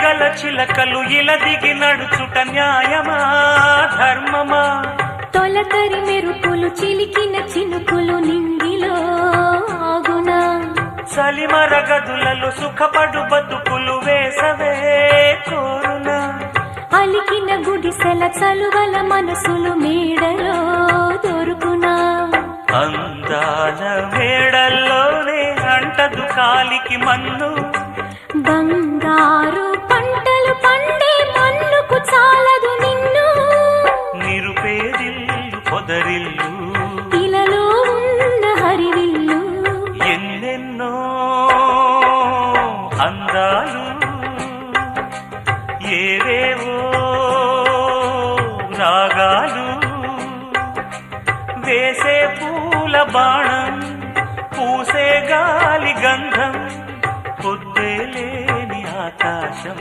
ఇలగల చిలకలు ఇలా దిగి నడుచుట న్యాయమా ధర్మమా? తొలకరి మెరుపులు చిలికిన చినుకులు నింగిలో ఆగునా? చలిమర గదులలో సుఖపడు బతుకులు వేసవే కోరునా? అలికిన గుడిసెల చలువల మనసులు మేడలో దొరుకునా? అందాల మేడల్లోనే అంటదు కాలికి మన్ను, బంగారు పంటలు పండే మన్నుకు చాలదు నిన్ను. నిరుపేదిల్లు పొదరిల్లు ఇలలో ఉన్న హరివిల్లు ఎన్నెన్నో అందాలు ఏవేవో రాగాలు వేసే పూల బాణం పూసే గాలి గంధం పొద్దే లేని ఆకాశం